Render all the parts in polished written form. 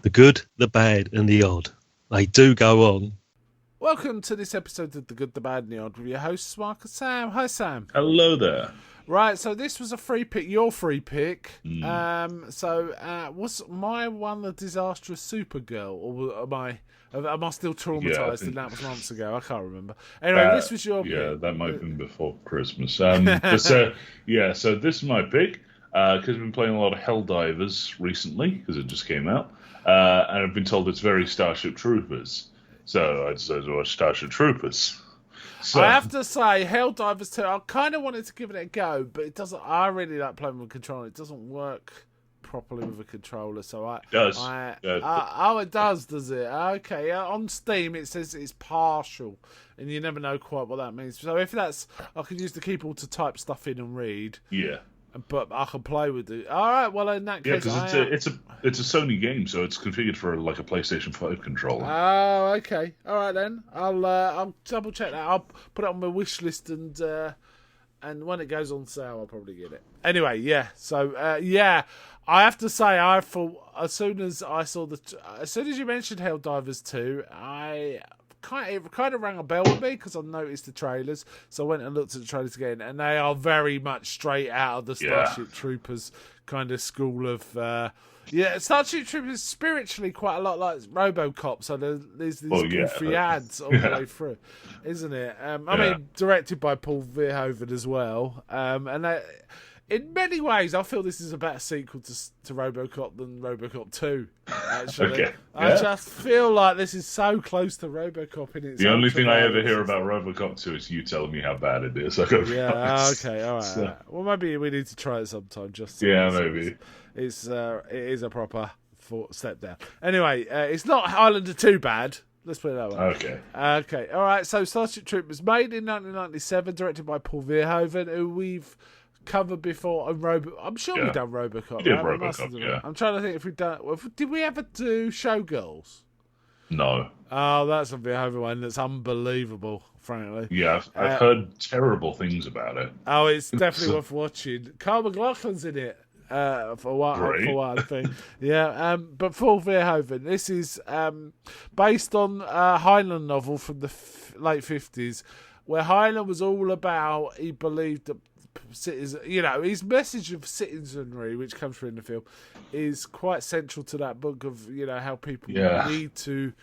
The good, the bad, and the odd. They do go on. Welcome to this episode of The Good, the Bad, and the Odd with your hosts, Mark and Sam. Hi, Sam. Hello there. Right, so this was a free pick, your free pick. Was my one a disastrous Supergirl, or am I still traumatised and that was months ago? I can't remember. Anyway, this was your pick. Yeah, that might have been before Christmas. So this is my pick, because I've been playing a lot of Helldivers recently, because it just came out, and I've been told it's very Starship Troopers. So I decided to watch Starship Troopers. So, I have to say, Helldivers 2, I kind of wanted to give it a go, but it doesn't. I really like playing with a controller. It doesn't work properly with a controller, so it does. It does it? Okay, yeah, on Steam it says it's partial, and you never know quite what that means. So if that's, I can use the keyboard to type stuff in and read. Yeah. But I can play with it. All right. Well, in that case, because it's a Sony game, so it's configured for like a PlayStation 5 controller. Oh, okay. All right then. I'll double check that. I'll put it on my wish list, and when it goes on sale, I'll probably get it. Anyway, yeah. So I have to say, I thought as soon as you mentioned Helldivers 2, it kind of rang a bell with me because I noticed the trailers, so I went and looked at the trailers again, and they are very much straight out of the Starship Troopers kind of school of. Starship Troopers spiritually quite a lot like RoboCop, so there's these goofy ads all the way through, isn't it? I mean, directed by Paul Verhoeven as well, and in many ways, I feel this is a better sequel to RoboCop than RoboCop 2, actually. Okay. I just feel like this is so close to RoboCop in its The only thing I ever hear about RoboCop 2 is you telling me how bad it is. Okay, all right. So. All right. Well, maybe we need to try it sometime. Maybe. It is a proper step down. Anyway, it's not Highlander 2 bad. Let's put it that way. Okay, all right. So Starship Troopers, made in 1997, directed by Paul Verhoeven, who we've covered before on I'm sure we've done RoboCop. We did RoboCop, yeah. I'm trying to think if we've done. Did we ever do Showgirls? No. Oh, that's a Verhoeven one that's unbelievable, frankly. Yeah, I've heard terrible things about it. Oh, it's definitely worth watching. Carl McLaughlin's in it. For one thing. Yeah, but Paul Verhoeven, this is based on a Heinlein novel from the late 50s, where Heinlein was all about, he believed that his message of citizenry, which comes through in the film, is quite central to that book of, how people need to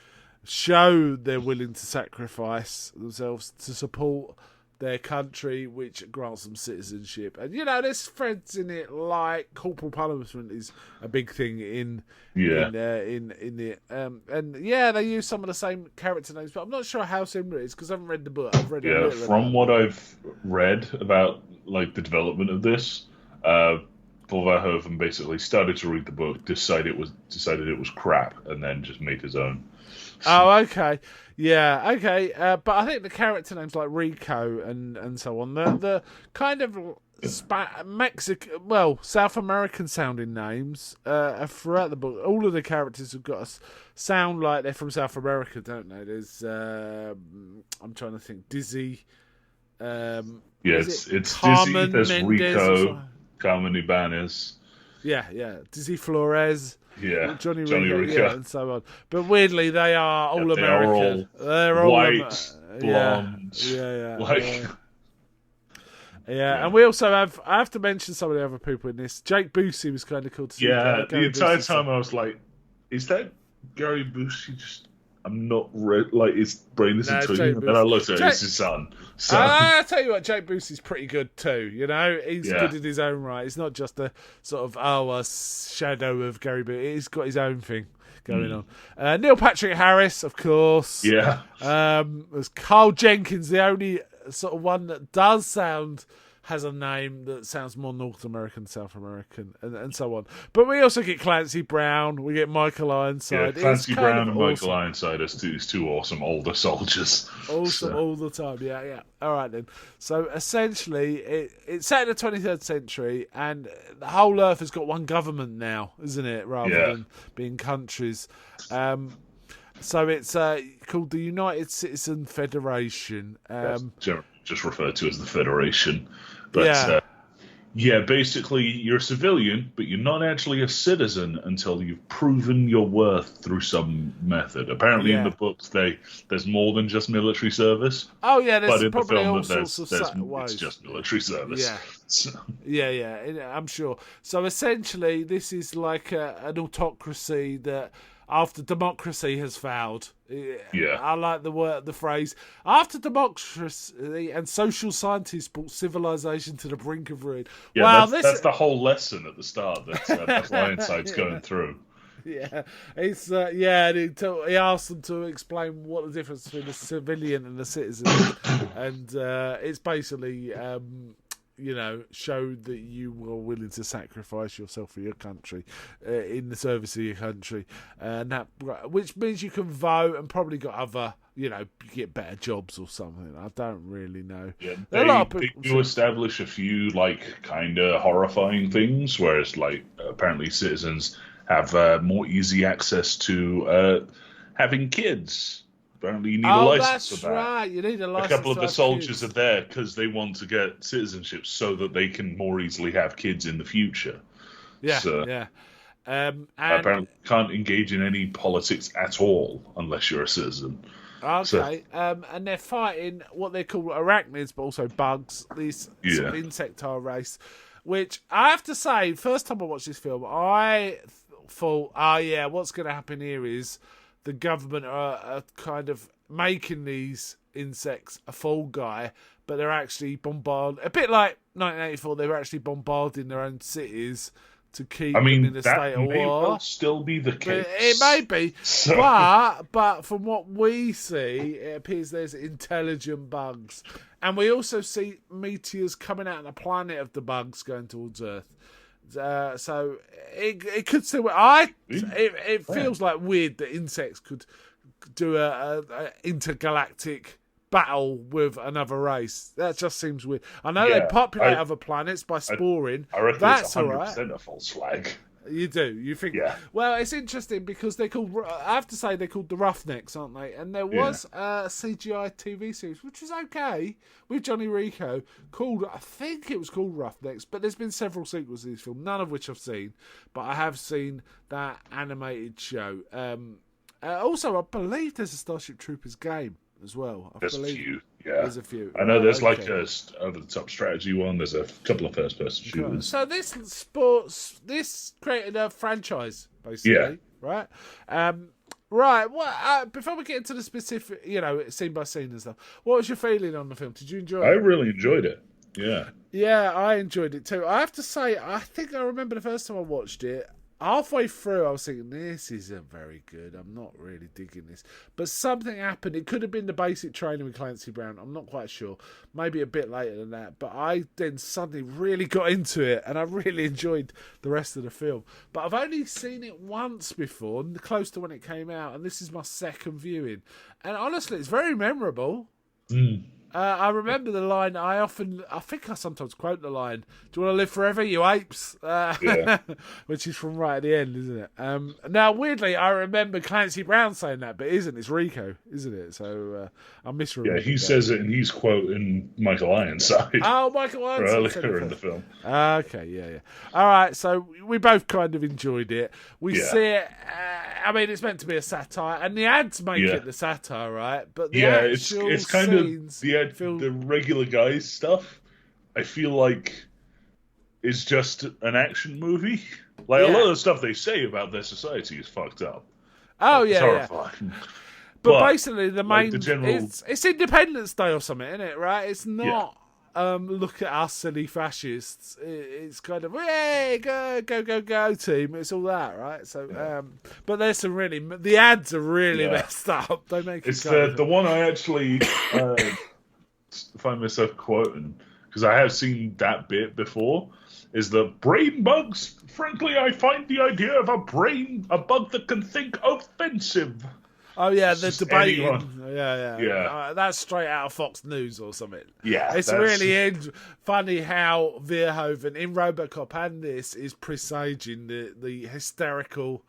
show they're willing to sacrifice themselves to support their country, which grants them citizenship. And there's threads in it like corporal punishment is a big thing in it. They use some of the same character names, but I'm not sure how similar it is because I haven't read the book. I've read a little from what I've read about like the development of this, Paul Verhoeven basically started to read the book, decided it was crap, and then just made his own. Oh, okay. Yeah, okay. But I think the character names like Rico and so on, the kind of South American sounding names are throughout the book. All of the characters have got to sound like they're from South America, don't they? There's, I'm trying to think, Dizzy. It's Carmen Dizzy, there's Mendez Rico, Carmen Ibanez. Yeah. Dizzy Flores. Yeah, Johnny Rico, and so on. But weirdly, they are all American. They're all white, blonde. And we also have. I have to mention some of the other people in this. Jake Busey was kind of cool to see. Yeah, the entire time I was like, "Is that Gary Busey?" I'm not his brain isn't tweeting. And then I looked at it, it's his son. So. I tell you what, Jake Busey's pretty good too. He's good in his own right. It's not just a sort of a shadow of Gary Busey. He's got his own thing going on. Neil Patrick Harris, of course. Yeah. There's Carl Jenkins, the only sort of one that has a name that sounds more North American, South American, and so on. But we also get Clancy Brown, we get Michael Ironside. Yeah, Clancy Brown and Michael Ironside as two awesome older soldiers. Awesome all the time, yeah. All right then. So essentially, it's set in the 23rd century, and the whole Earth has got one government now, isn't it? Rather than being countries. So it's called the United Citizen Federation. Just referred to as the Federation. But Yeah, basically, you're a civilian, but you're not actually a citizen until you've proven your worth through some method. Apparently, in the Yeah. books, there's more than just military service, Oh yeah, there's but in the probably film, all that sorts of it's ways. just military service. Yeah. So, Yeah, I'm sure. So essentially, this is like an autocracy that, after democracy has failed. yeah, I like the phrase, after democracy and social scientists brought civilization to the brink of ruin. yeah. Wow, That's the whole lesson at the start that's Ironside's going through. Yeah, it's and he asked them to explain what the difference between a civilian and a citizen is, and it's basically showed that you were willing to sacrifice yourself for your country, in the service of your country, and that, which means you can vote and probably got other, get better jobs or something. I don't really know. Yeah, They they do establish a few kind of horrifying things, whereas apparently citizens have more easy access to having kids. Apparently, you need a license for that. Right. You need a license. A couple of to the have soldiers kids. are there because they want to get citizenship so that they can more easily have kids in the future. Yeah, So, yeah. And apparently, can't engage in any politics at all unless you're a citizen. okay, and they're fighting what they call arachnids, but also bugs. This sort of insectile race, which I have to say, first time I watched this film, I thought, what's going to happen here is the government are kind of making these insects a fall guy, but they're actually bombarding. A bit like 1984, they were actually bombarding their own cities to keep them in a state of war. That may well still be the case. It may be, but from what we see, it appears there's intelligent bugs, and we also see meteors coming out of the planet of the bugs going towards Earth. So it could still. It feels like weird that insects could do a intergalactic battle with another race. That just seems weird. I know they populate other planets by sporing. I reckon that's it's 100% all right. a false flag. You do. You think? Yeah. Well, it's interesting because they're called. I have to say they're called the Roughnecks, aren't they? And there was a CGI TV series which was okay with Johnny Rico called. I think it was called Roughnecks, but there's been several sequels to this film, none of which I've seen, but I have seen that animated show. Also, I believe there's a Starship Troopers game as well. There's a few. Yeah. There's a few. I know there's like a over-the-top strategy one. There's a couple of first-person shooters. So this created a franchise, basically, right? Right. Well, before we get into the specific, scene by scene and stuff, what was your feeling on the film? Did you enjoy it? I really enjoyed it. Yeah. Yeah, I enjoyed it too. I have to say, I think I remember the first time I watched it. Halfway through, I was thinking, this isn't very good. I'm not really digging this. But something happened. It could have been the basic training with Clancy Brown. I'm not quite sure. Maybe a bit later than that. But I then suddenly really got into it, and I really enjoyed the rest of the film. But I've only seen it once before, close to when it came out, and this is my second viewing. And honestly, it's very memorable. I remember the line. I think I sometimes quote the line, "Do you want to live forever, you apes?" Which is from right at the end, isn't it? Now, weirdly, I remember Clancy Brown saying that, but it's Rico, isn't it? So I misremembered. Yeah, he says it, and he's quoting Michael Ironside. Oh, Michael Ironside earlier in the film. Okay, yeah. All right, so we both kind of enjoyed it. We see it. It's meant to be a satire, and the ads make it the satire, right? But the actual it's kind of the regular guys stuff. I feel like is just an action movie. A lot of the stuff they say about their society is fucked up. Oh it's horrifying. But basically, the main the general... it's Independence Day or something, isn't it? Right? It's not. Look at us silly fascists. It's kind of hey, go team. It's all that, right? So, but there's some really the ads are really messed up. They make it's the one I actually find myself quoting because I have seen that bit before. Is the brain bugs? Frankly, I find the idea of a bug that can think offensive. Oh yeah, they're debating. Anyone. Yeah. That's straight out of Fox News or something. Yeah, it's really funny how Verhoeven in RoboCop and this is presaging the hysterical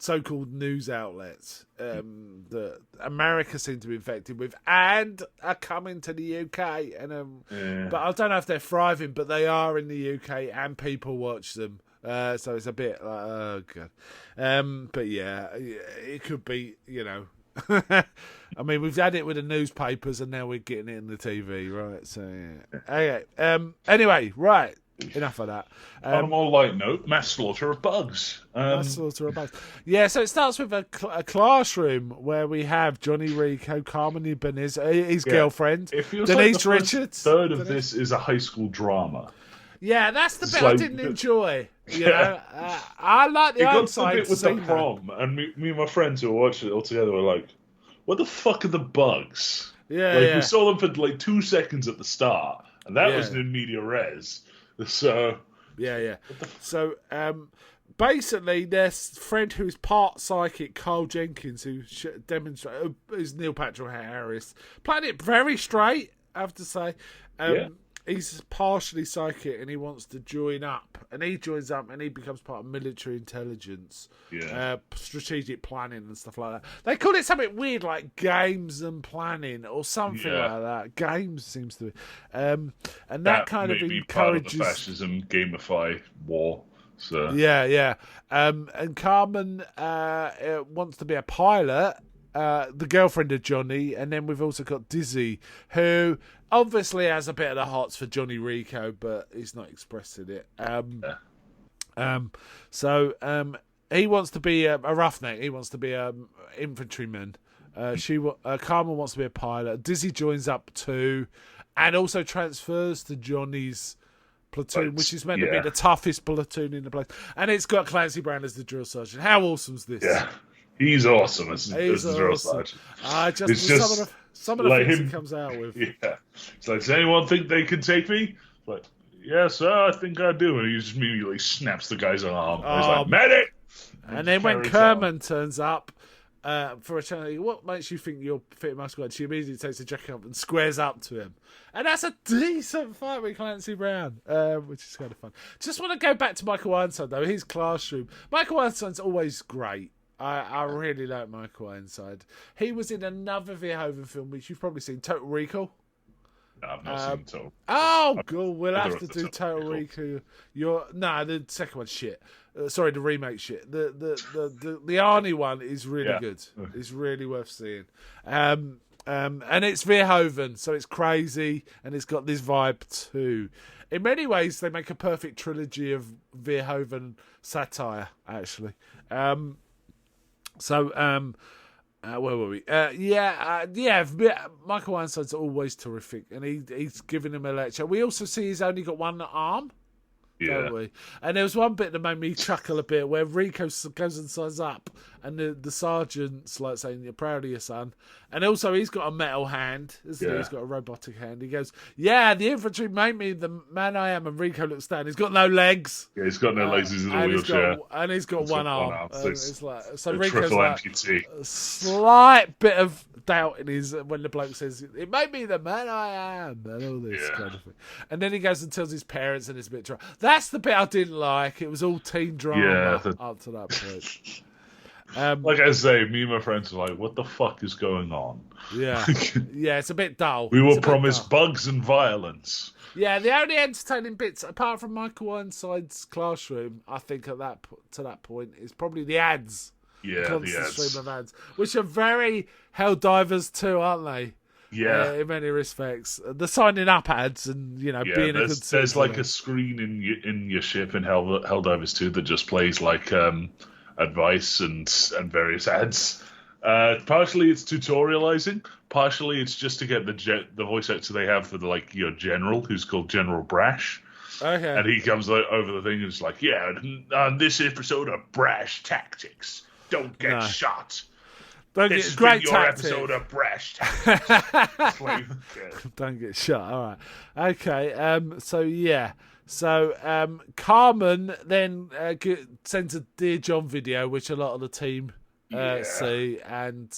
so-called news outlets that America seem to be infected with, and are coming to the UK. And but I don't know if they're thriving, but they are in the UK, and people watch them. So it's a bit like, oh god. But yeah, it could be, you know. I mean, we've had it with the newspapers, and now we're getting it in the TV, right? So yeah. Okay. Anyway, right. Enough of that. On a more light note, mass slaughter of bugs. Mass slaughter of bugs. Yeah, so it starts with a classroom where we have Johnny Rico, Carmen Ibanez, his girlfriend, it feels Denise like the Richards. Third of this is a high school drama. Yeah, that's the It's bit like- I didn't enjoy. You know, I like the It got to the outside bit with the scene. prom, and me and my friends who were watching it all together were like, "What the fuck are the bugs?" Yeah, like yeah. we saw them for like 2 seconds at the start, and that Yeah. was in media res. So Yeah. So, basically, their friend who's part psychic, Carl Jenkins, who demonstrates, is Neil Patrick Harris, playing it very straight, I have to say. He's partially psychic, and he wants to join up, and he joins up, and he becomes part of military intelligence, strategic planning and stuff like that. They call it something weird like games and planning or something like that. Games seems to be, and that kind of may be encourages part of the fascism gamify war. So yeah. And Carmen wants to be a pilot. The girlfriend of Johnny, and then we've also got Dizzy, who obviously has a bit of the hots for Johnny Rico, but he's not expressing it. So he wants to be a roughneck. He wants to be an infantryman. Carmen wants to be a pilot. Dizzy joins up too, and also transfers to Johnny's platoon, which is meant to be the toughest platoon in the place. And it's got Clancy Brown as the drill sergeant. How awesome is this? Yeah. He's awesome as the drill sergeant. Some of the like things him, he comes out with. Yeah. It's like, does anyone think they can take me? Like, yes, I think I do. And he just immediately snaps the guy's arm. He's like, medic! And then when Kerman turns up for a challenge, what makes you think you're fit enough squad? She immediately takes the jacket off and squares up to him. And that's a decent fight with Clancy Brown, which is kind of fun. Just want to go back to Michael Ironside, though. His classroom. Michael Ironside's always great. I really like Michael Ironside. He was in another Verhoeven film, which you've probably seen, Total Recall. No, I've not seen Total. Oh, God, we'll have to do Total Recall. The second one's shit. Sorry, the remake shit. The Arnie one is really good. It's really worth seeing. And it's Verhoeven, so it's crazy, and it's got this vibe too. In many ways, they make a perfect trilogy of Verhoeven satire, actually. Where were we? Michael Ironside's always terrific, and he's giving him a lecture. We also see he's only got one arm, don't we? And there was one bit that made me chuckle a bit, where Rico goes and signs up, and the sergeant's like saying, "You're proud of your son," and also he's got a metal hand, isn't he? He's got a robotic hand. He goes, "Yeah, the infantry made me the man I am," and Rico looks down. He's got no legs. Yeah, he's got no legs. He's in a wheelchair. He's got one arm. So it's like, so a Rico's triple like amputee. a slight bit of doubt in his when the bloke says, "It made me the man I am," and all this kind of thing. And then he goes and tells his parents, and it's a bit drama. That's the bit I didn't like. It was all teen drama up to that point. Like I say, me and my friends were like, "What the fuck is going on?" Yeah, it's a bit dull. We were promised bugs and violence. Yeah, the only entertaining bits, apart from Michael Ironside's classroom, I think to that point, is probably the ads. Yeah, Constant stream of ads, which are very Helldivers too, aren't they? Yeah, in many respects, the signing up ads and being a good. There's like a screen in your ship in Helldivers 2 that just plays like advice and various ads. Partially it's tutorializing, partially it's just to get the voice actor they have for your general, who's called General Brash. Okay. And he comes over the thing and is like, "Yeah, on this episode of Brash Tactics, don't get shot. This has been your episode of Brash Tactics." Don't get shot. All right. Okay. So Carmen then sends a Dear John video, which a lot of the team see, and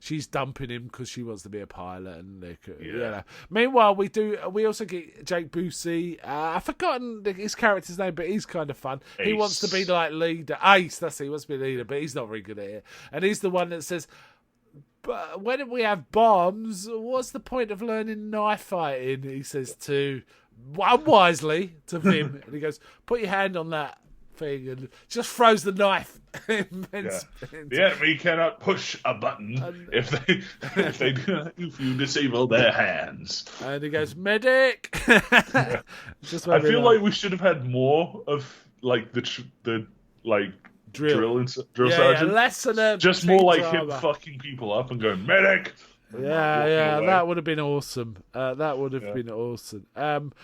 she's dumping him because she wants to be a pilot, and you know. Meanwhile, we also get Jake Busey. I've forgotten his character's name, but he's kind of fun. Ace. He wants to be like leader. Ace, that's it. He wants to be leader, but he's not very good at it. And he's the one that says, "But when we have bombs, what's the point of learning knife fighting?" He says to unwisely to Vim, and he goes, "Put your hand on that thing," and just throws the knife. The enemy cannot push a button if you disable their hands. And he goes, "Medic." Just I feel like we should have had more of like the drill sergeant. Less than a just more like drama. him fucking people up and going medic. Yeah, that would have been awesome. That would have been awesome. And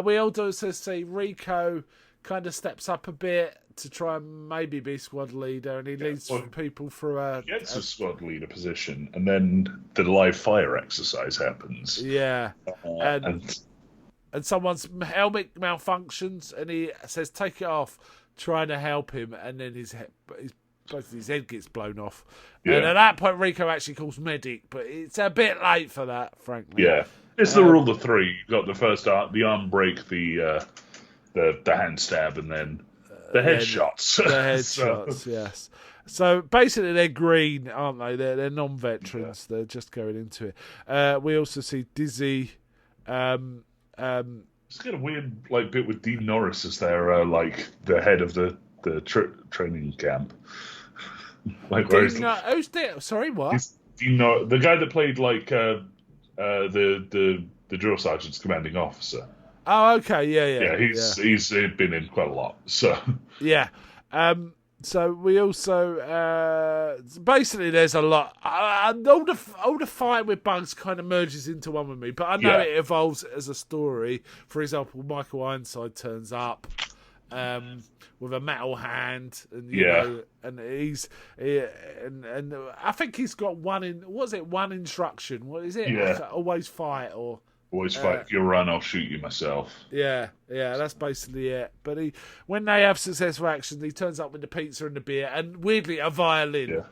we also see Rico kind of steps up a bit to try and maybe be squad leader, and he leads people through He gets a squad leader position, and then the live fire exercise happens. Yeah, and someone's helmet malfunctions, and he says, "Take it off," trying to help him, and then his head gets blown off. Yeah. And at that point, Rico actually calls medic, but it's a bit late for that, frankly. Yeah, it's the rule of three. You've got the first the arm break, the hand stab, and then the headshots. The headshots, yes. So basically, they're green, aren't they? They're non-veterans. Yeah. They're just going into it. We also see Dizzy. It's got a weird bit with Dean Norris as their the head of the training camp. Who's there? Sorry, what? The guy that played the drill sergeant's commanding officer. Oh, okay, yeah. He's been in quite a lot. So yeah. So we also basically there's a lot. All the fight with Bugs kind of merges into one with me, but I know it evolves as a story. For example, Michael Ironside turns up with a metal hand, and you know, and and I think he's got one instruction. What is it? Yeah. Always fight or. Always fight. If you run, I'll shoot you myself. Yeah, that's basically it. But when they have successful actions, he turns up with the pizza and the beer, and weirdly a violin. Which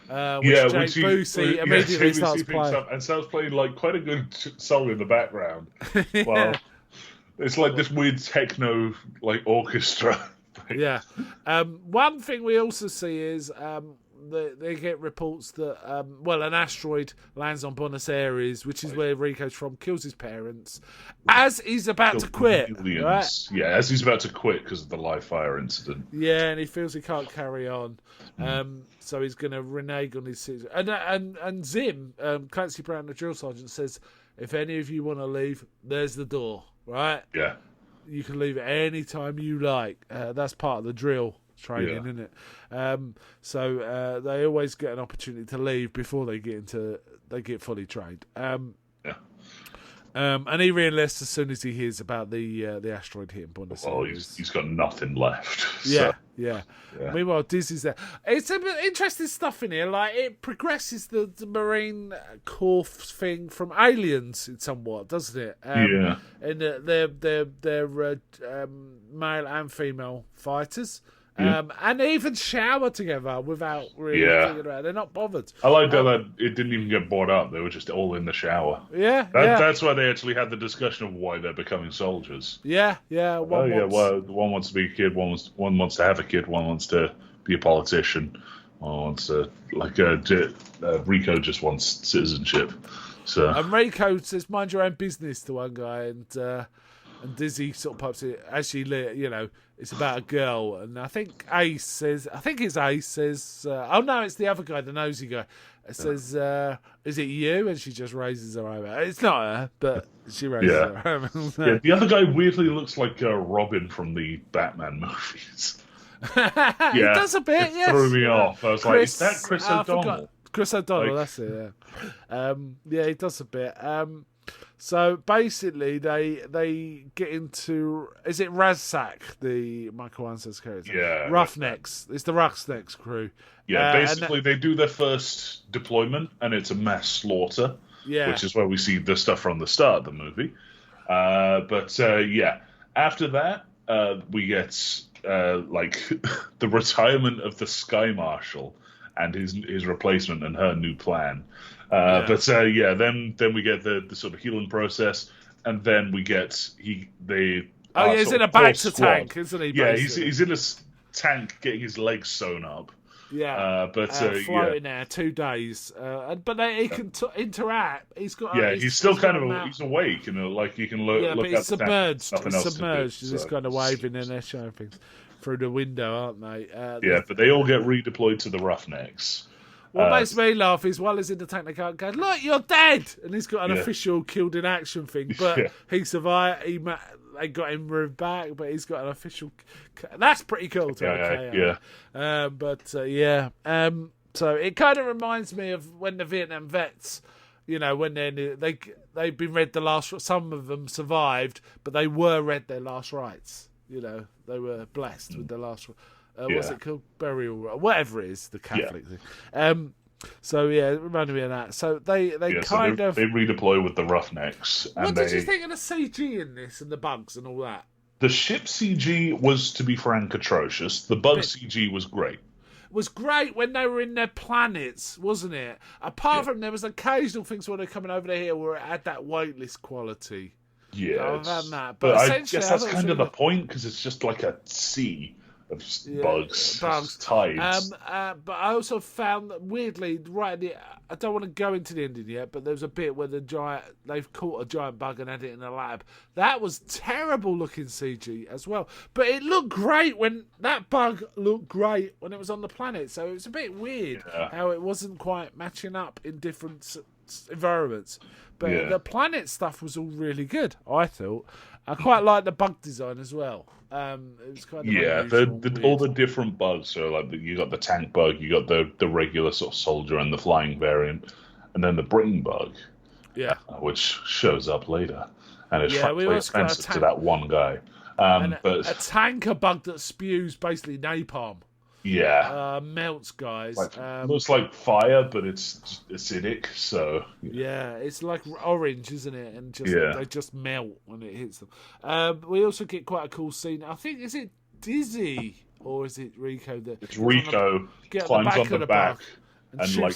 Jake Busey immediately starts playing. And starts playing quite a good song in the background. Well, it's like this weird techno orchestra. Yeah. One thing we also see is they get reports that an asteroid lands on Buenos Aires, which is where Rico's from, kills his parents as he's about to quit. Right? Yeah, as he's about to quit because of the live fire incident. Yeah, and he feels he can't carry on, so he's going to renege on his season. And Zim, Clancy Brown, the drill sergeant, says, "If any of you want to leave, there's the door. Right? Yeah, you can leave at any time you like. That's part of the drill." Training, isn't it? So they always get an opportunity to leave before they get fully trained. And he re-enlists as soon as he hears about the asteroid hitting Buenos Aires. He's got nothing left. Yeah. Meanwhile, Dizzy's there. It's a bit interesting stuff in here. It progresses the Marine Corps thing from Aliens in somewhat, doesn't it? And they're male and female fighters. And even shower together without really thinking about it. They're not bothered. I like that it didn't even get brought up. They were just all in the shower. That's why they actually had the discussion of why they're becoming soldiers. One wants to be a kid, one wants to have a kid, one wants to be a politician, one wants to Rico just wants citizenship. So and Rico says, "Mind your own business" to one guy, and Dizzy sort of pipes it as she, it's about a girl, and I think it's Ace says, oh no, it's the other guy, the nosy guy. It says, "Is it you?" And she just raises her eyebrow. It's not her, but she raises her eyebrow. The other guy weirdly looks like Robin from the Batman movies. He does a bit. It threw me off. I was is that Chris O'Donnell? Chris O'Donnell, that's it. Yeah, he does a bit. So basically, they get into, is it Razak, the Michael Anson's character? Yeah, Roughnecks. It's the Roughnecks crew. Yeah, basically they do their first deployment, and it's a mass slaughter. Yeah, which is where we see the stuff from the start of the movie. After that, we get the retirement of the Sky Marshal and his replacement and her new plan. Yeah. But then we get the sort of healing process, and then we get he's in a Bacta tank, isn't he? Yeah, basically? he's in a tank getting his legs sewn up. Yeah, floating there 2 days, but he can interact. He's got he's still kind of he's awake, like you can look. Yeah, but he's submerged. He's submerged. He's just kind of waving and they're showing things through the window, aren't they? But they all get redeployed to the Roughnecks. What makes me laugh is while he's in the tank, they go, "Look, you're dead," and he's got an official killed in action thing, but he survived. They got him moved back, but he's got an official. That's pretty cool to So it kind of reminds me of when the Vietnam vets, when they've been read the last. Some of them survived, but they were read their last rites. They were blessed with the last. What's it called? Burial, whatever it is, the Catholic thing. So it reminded me of that. So they redeploy with the Roughnecks. What did you think of the CG in this and the bugs and all that? The ship CG was, to be frank, atrocious. The bug CG was great. Was great when they were in their planets, wasn't it? Apart from there was occasional things when they're coming over the hill where it had that weightless quality. Yeah, I've had that. But I guess that's kind of the point, because it's just like a sea of bugs. Tides. But I also found that weirdly, right at the, I don't want to go into the ending yet, but there's a bit where they've caught a giant bug and had it in a lab. That was terrible looking CG as well. But it looked great when that bug looked great when it was on the planet. So it was a bit weird how it wasn't quite matching up in different environments. But the planet stuff was all really good, I thought. I quite liked the bug design as well. It was kind of all the different bugs. So like you got the tank bug, you got the regular sort of soldier and the flying variant, and then the brain bug, which shows up later, and it's frankly offensive to that one guy. But a tanker bug that spews basically napalm. Yeah, melts guys. Looks like fire, but it's just acidic. So it's like orange, isn't it? And they just melt when it hits them. We also get quite a cool scene. I think is it Dizzy or is it Rico? It's Rico climbs on the back and like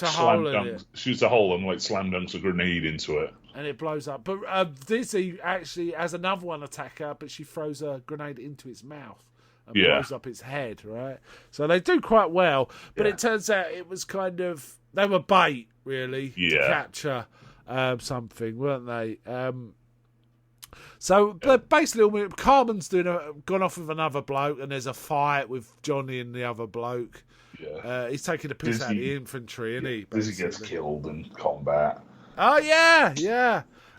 shoots a hole and like slam dunks a grenade into it, and it blows up. But Dizzy actually has another one attack her, but she throws a grenade into its mouth. And blows up its head, right? So they do quite well, but it turns out it was kind of they were bait, really, to capture something, weren't they? But basically, Carmen's gone off with another bloke, and there's a fight with Johnny and the other bloke. Yeah, he's taking a piss out of the infantry, isn't he? Dizzy gets killed in combat. Oh yeah.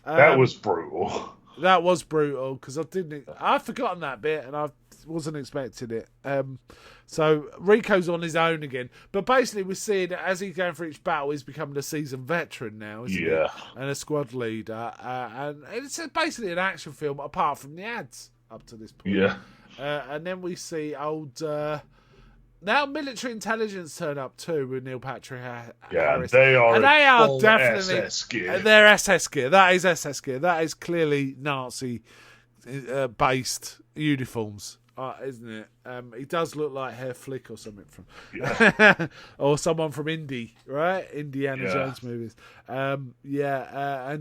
That was brutal. That was brutal because I'd forgotten that bit, and I wasn't expecting it. So Rico's on his own again, but basically we're seeing as he's going through each battle, he's becoming a seasoned veteran now, isn't he? And a squad leader, and it's basically an action film apart from the ads up to this point. And then we see old. Now military intelligence turn up too with Neil Patrick Harris. They are definitely SS gear. They're SS gear. That is SS gear. That is clearly Nazi based uniforms, isn't it? He does look like Herr Flick or something from, or someone from Indy, right? Indiana Jones movies. And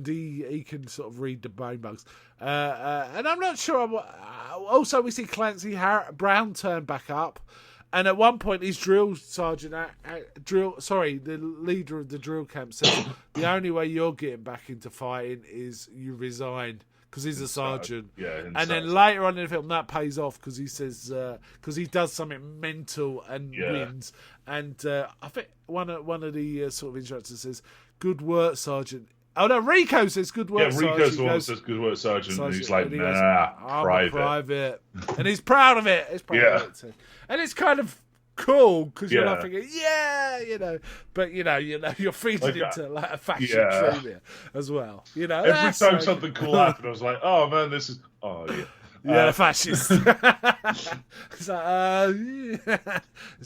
he can sort of read the brain bugs. And I'm not sure. Also, we see Clancy Brown turn back up. And at one point, his drill sergeant, the leader of the drill camp, says, "The only way you're getting back into fighting is you resign," because he's a sergeant. And then later on in the film, that pays off because he says, because he does something mental and wins. And I think one of the sort of instructors says, "Good work, sergeant." Oh no, Rico says good work, sergeant. Rico's the one that says good work, sergeant. And he's like, nah, I'm private. And he's proud of it. He's proud of it too. And it's kind of cool because you're not thinking, but you're feeding into like a fashion trivia as well. Every time something cool happened, I was like, oh man, this is fascist. It's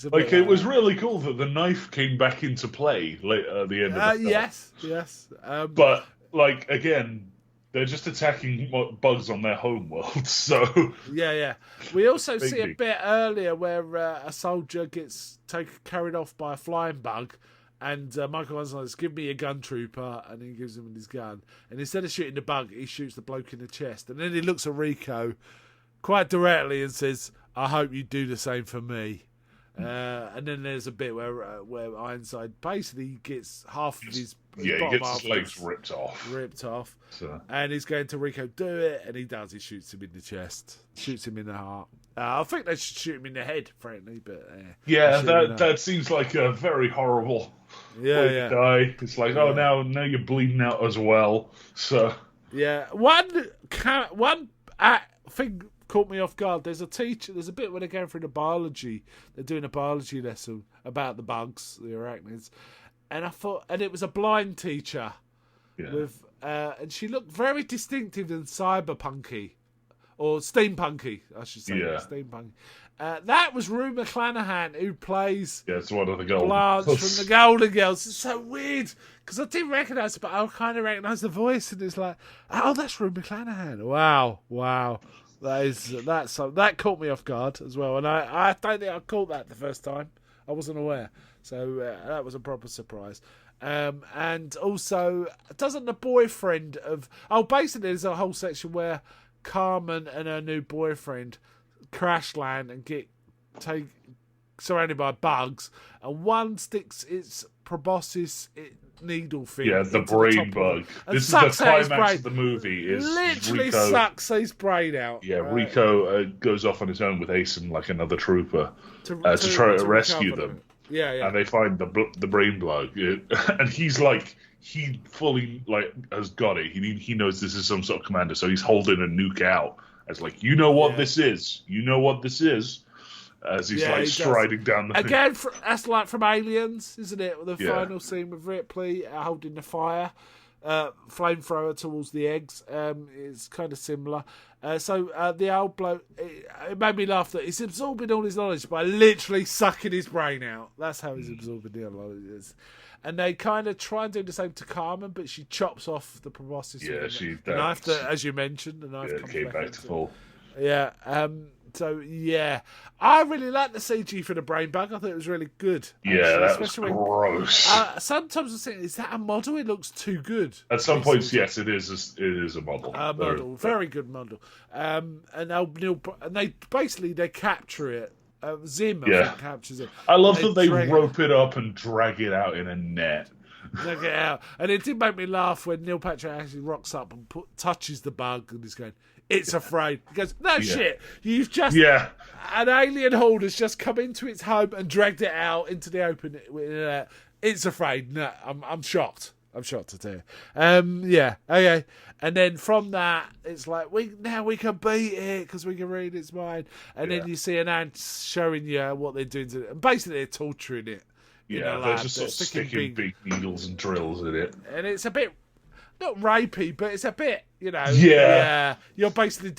like, it was really cool that the knife came back into play at the end of the film. Yes. But like again, they're just attacking bugs on their home world. So Yeah. We also Big see a deal. bit earlier where a soldier gets carried off by a flying bug, and Michael Hansen says, "Give me a gun, trooper," and he gives him his gun. And instead of shooting the bug, he shoots the bloke in the chest. And then he looks at Rico quite directly and says, "I hope you do the same for me." And then there's a bit where Ironside basically gets half of his he bottom gets half his legs ripped off. So. and he's going to Rico, "Do it," and he does. He shoots him in the chest, shoots him in the heart. I think they should shoot him in the head, frankly, but Yeah, that seems like a very horrible way to die. It's like, oh, now you're bleeding out as well. So yeah, one thing caught me off guard. There's a bit where they're going through the biology. They're doing a biology lesson about the bugs, the arachnids, and I thought, and it was a blind teacher with, and she looked very distinctive and cyberpunky. Or steampunky, I should say. Yeah. Steampunk. That was Rue McClanahan, who plays it's one of the Golden Blanche Girls. from the Golden Girls. It's so weird, because I didn't recognise it, but I kind of recognise the voice, and it's like, oh, that's Rue McClanahan. Wow. That caught me off guard as well, and I don't think I caught that the first time. I wasn't aware. So that was a proper surprise. And also, doesn't the boyfriend of... Oh, basically, there's a whole section where Carmen and her new boyfriend crash land and get surrounded by bugs, and one sticks its proboscis needle thing. Yeah, the into brain top bug. of it and This is the sucks out his climax brain. of the movie. Is Literally Rico, sucks his brain out. Yeah, right? Rico goes off on his own with Ace and like another trooper to try to rescue recover them. Yeah. And they find the brain bug, and he's like, he fully has got it. He knows this is some sort of commander, so he's holding a nuke out as like, you know what this is. You know what this is. As he's he striding does. down the Again, that's like from Aliens, isn't it? The final scene with Ripley holding the fire, flamethrower towards the eggs. It's kind of similar. So the old bloke, it made me laugh that he's absorbing all his knowledge by literally sucking his brain out. That's how he's absorbing the knowledge. And they kind of try and do the same to Carmen, but she chops off the proboscis. Yeah, she the knife, as you mentioned, the knife comes came back to full. Yeah. So yeah, I really like the CG for the brain bug. I thought it was really good. Yeah, that was gross. Sometimes I think, is that a model? It looks too good. At some points, yes, it is. It is a model. Very good model. And they basically capture it. Zim, I think, captures it. I love that they rope it up and drag it out in a net. Drag it out, and it did make me laugh when Neil Patrick actually rocks up and touches the bug, and he's going, "It's afraid." He goes, "No shit, you've just an alien horde has just come into its home and dragged it out into the open. It's afraid." No, I'm shocked. I'm shocked to tell you. Yeah, okay. And then from that, it's like we can beat it because we can read its mind. And then you see an ant showing you what they're doing to it, and basically they're torturing it. Yeah, they're just sort of sticking big needles and drills in it, and it's a bit not rapey, but it's a bit, you're basically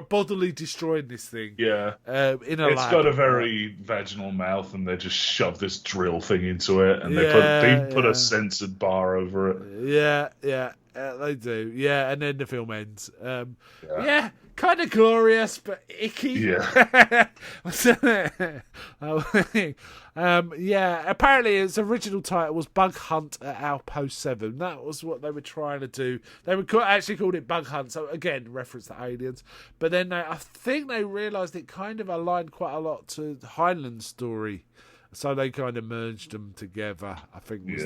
bodily destroying this thing. Yeah, in a it's lab. got a very vaginal mouth, and they just shove this drill thing into it, and they put a censored bar over it. Yeah, they do. Yeah, and then the film ends. Kind of glorious, but icky. Yeah. Apparently its original title was Bug Hunt at Outpost 7. That was what they were trying to do. They were actually called it Bug Hunt, so again, reference to Aliens. But then I think they realised it kind of aligned quite a lot to Heinlein's story. So they kind of merged them together, I think, was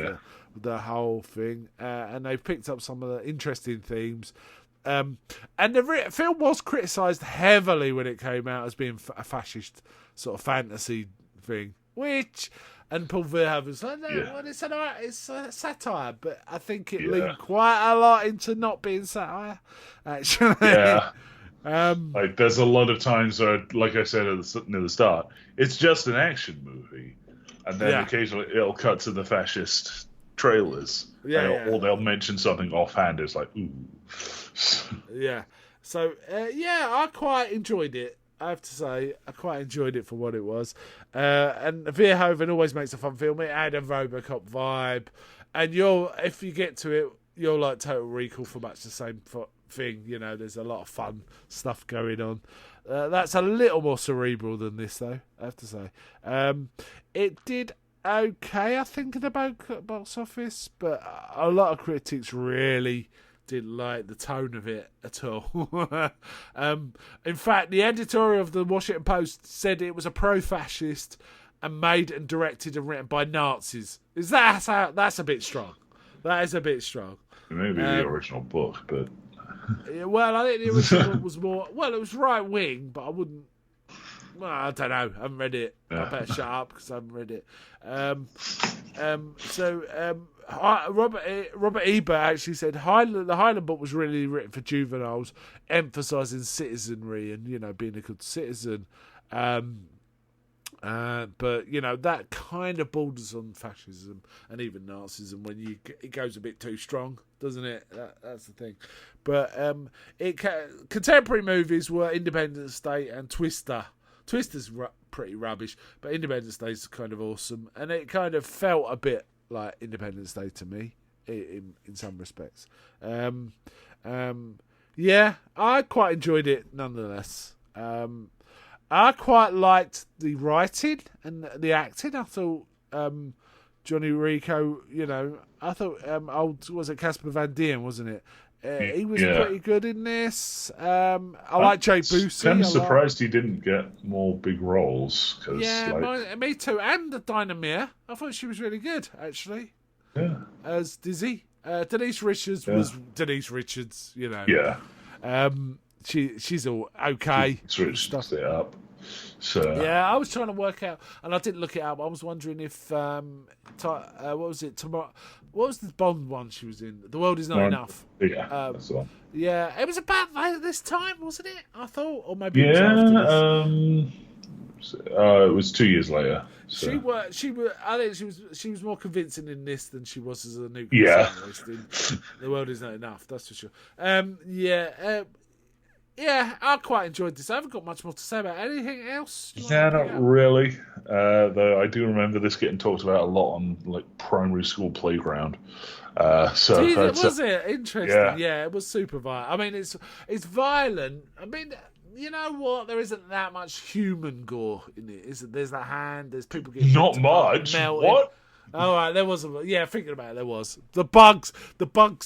the whole thing. And they've picked up some of the interesting themes. And the film was criticised heavily when it came out as being a fascist sort of fantasy thing, and Paul Verhoeven was like, it's a satire, but I think it leaned quite a lot into not being satire, actually. Yeah. There's a lot of times where, like I said near the start, it's just an action movie, and then occasionally it'll cut to the fascist trailers, or they'll mention something offhand. It's like, ooh. So I quite enjoyed it. I have to say, I quite enjoyed it for what it was. And Verhoeven always makes a fun film. It had a RoboCop vibe, and if you get to it, you're like Total Recall for much the same thing. You know, there's a lot of fun stuff going on. That's a little more cerebral than this, though, I have to say. It did okay, I think, in the box office, but a lot of critics really didn't like the tone of it at all. In fact, the editorial of the Washington Post said it was a pro-fascist and made and directed and written by Nazis. That's a bit strong. That is a bit strong. Maybe the original book, but well, I think the original book was more. Well, it was right wing, but I wouldn't. Well, I don't know. I haven't read it. I better shut up because I haven't read it. Robert Ebert actually said the Highland book was really written for juveniles, emphasising citizenry and being a good citizen. But that kind of borders on fascism and even Nazism when it goes a bit too strong, doesn't it? That's the thing. But contemporary movies were Independence Day and Twister. Twister's pretty rubbish, but Independence Day's kind of awesome, and it kind of felt a bit like Independence Day to me in some respects. Yeah, I quite enjoyed it nonetheless. I quite liked the writing and the acting. I thought Johnny Rico, I thought was it Casper Van Dien, wasn't it? He was pretty good in this. I like Jay Busey. I'm surprised he didn't get more big roles. Me too. And Dinah Mere. I thought she was really good, actually. Yeah. As Dizzy. Denise Richards was Denise Richards, Yeah. She's all okay. Switched it up. So yeah, I was trying to work out, and I didn't look it up. I was wondering if what was it? Tomorrow, what was the Bond one she was in? The World Is Not Enough. Yeah, that's the one. Yeah, it was about this time, wasn't it? I thought, or maybe it was after this. It was 2 years later. So. I think she was more convincing in this than she was as a nuclear scientist in The World Is Not Enough. That's for sure. Yeah, I quite enjoyed this. I haven't got much more to say about it. Anything else? Not really. Though I do remember this getting talked about a lot on primary school playground. Was it interesting? Yeah, it was super violent. I mean, it's violent. I mean, you know what? There isn't that much human gore in it. There's that hand. There's people getting not much. Melted. What? All right, there was thinking about it, there was the bugs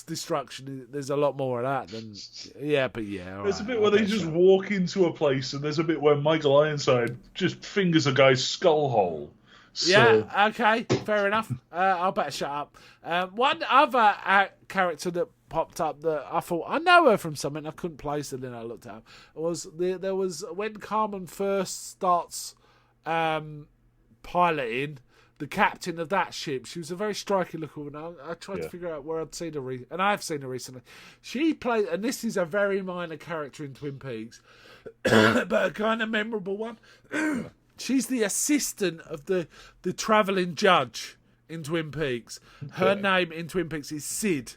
destruction. There's a lot more of that than There's a bit where they just walk into a place, and there's a bit where Michael Ironside just fingers a guy's skull hole. So... Yeah, okay, fair enough. I'll better shut up. One other character that popped up that I thought I know her from something, I couldn't place it, then I looked at her. There was when Carmen first starts piloting. The captain of that ship, she was a very striking looking woman. I tried to figure out where I'd seen her, and I've seen her recently. She played, and this is a very minor character in Twin Peaks, but a kind of memorable one. She's the assistant of the travelling judge in Twin Peaks. Her name in Twin Peaks is Sid.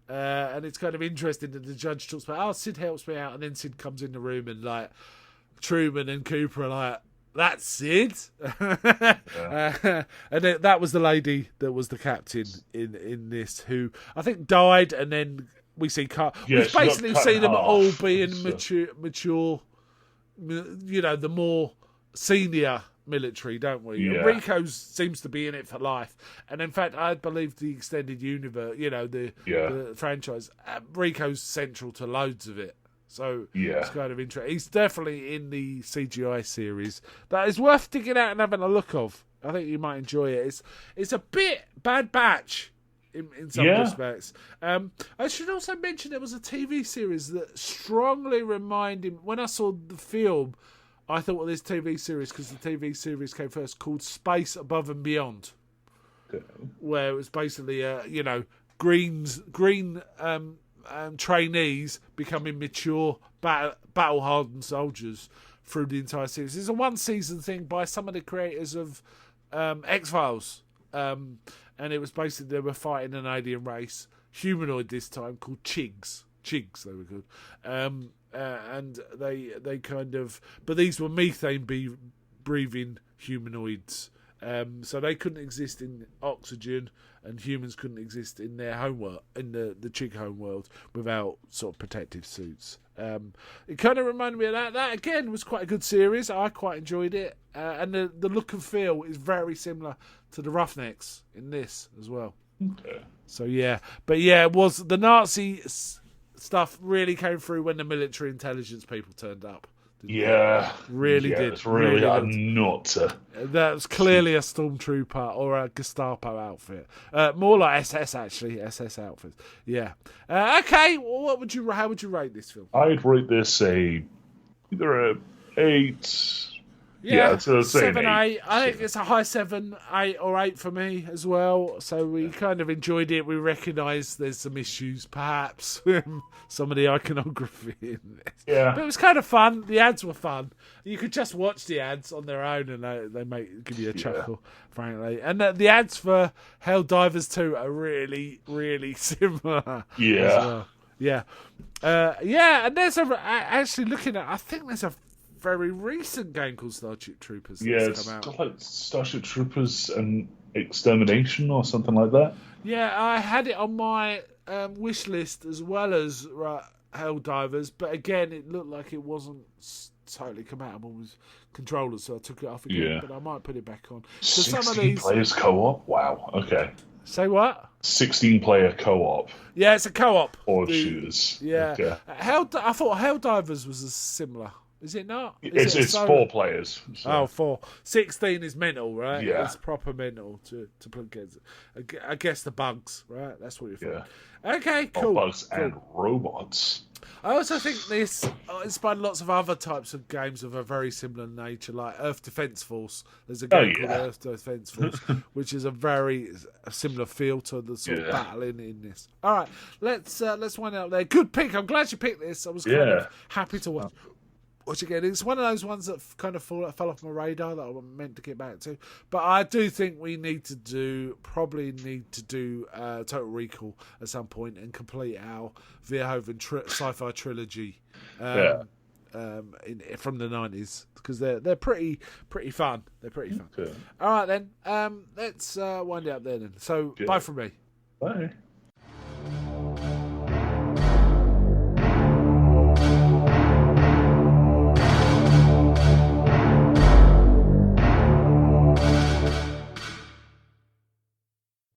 And it's kind of interesting that the judge talks about, Sid helps me out, and then Sid comes in the room and Truman and Cooper are like, that's Sid. And that was the lady that was the captain in this, who I think died, and then we see we've basically seen them all being mature, the more senior military, don't we? Yeah. Rico seems to be in it for life, and in fact, I believe the extended universe, the franchise, Rico's central to loads of it. So it's kind of interesting. He's definitely in the CGI series. That is worth digging out and having a look of. I think you might enjoy it. It's a bit Bad Batch in some respects. I should also mention there was a TV series that strongly reminded. When I saw the film, I thought of this TV series because the TV series came first, called Space Above and Beyond, where it was basically green trainees becoming mature, battle-hardened soldiers through the entire series. It's a one-season thing by some of the creators of X-Files. And it was basically they were fighting an alien race, humanoid this time, called Chigs. Chigs, they were called. And they kind of... But these were methane-breathing humanoids. So they couldn't exist in oxygen, and humans couldn't exist in their home world, in the Chig home world, without sort of protective suits. It kind of reminded me of that. That again was quite a good series. I quite enjoyed it, and the look and feel is very similar to the Roughnecks in this as well. Okay. So yeah, but yeah, it was the Nazi stuff really came through when the military intelligence people turned up. Yeah, Really did. It's really did. a nut. That was clearly a stormtrooper or a Gestapo outfit. More like SS actually, SS outfits. Yeah. Okay. Well, how would you rate this film? I'd rate this either a 8. Yeah, so say 7, an 8. I think it's a high 7, 8, or 8 for me as well. So we kind of enjoyed it. We recognise there's some issues, perhaps, with some of the iconography in this. Yeah. But it was kind of fun. The ads were fun. You could just watch the ads on their own, and they give you a chuckle, frankly. And the ads for Helldivers 2 are really, really similar. Yeah. As well. Yeah. And there's actually looking at. I think there's a very recent game called Starship Troopers. It's come out. like Starship Troopers and Extermination or something like that. Yeah, I had it on my wish list as well as Helldivers, but again, it looked like it wasn't totally compatible with controllers, so I took it off again. But I might put it back on. So 16 some of these players co-op? Wow, okay. Say what? 16-player co-op. Yeah, it's a co-op. Or shooters. Yeah. Okay. I thought Helldivers was similar. Is it not? It's 4 players. So. Oh, 4. 16 is mental, right? Yeah. It's proper mental to play against. I guess the bugs, right? That's what you're thinking. Yeah. Okay, cool. Bugs and robots. I also think this inspired lots of other types of games of a very similar nature, like Earth Defense Force. There's a game called Earth Defense Force, which is a very similar feel to the sort of battling in this. All right, let's wind up there. Good pick. I'm glad you picked this. I was kind of happy to watch again. It's one of those ones that kind of fell off my radar that I meant to get back to. But I do think we probably need to do Total Recall at some point and complete our Verhoeven sci-fi trilogy from the 90s, because they're pretty fun. They're pretty fun. Okay. All right then, let's wind it up there then. So bye from me. Bye.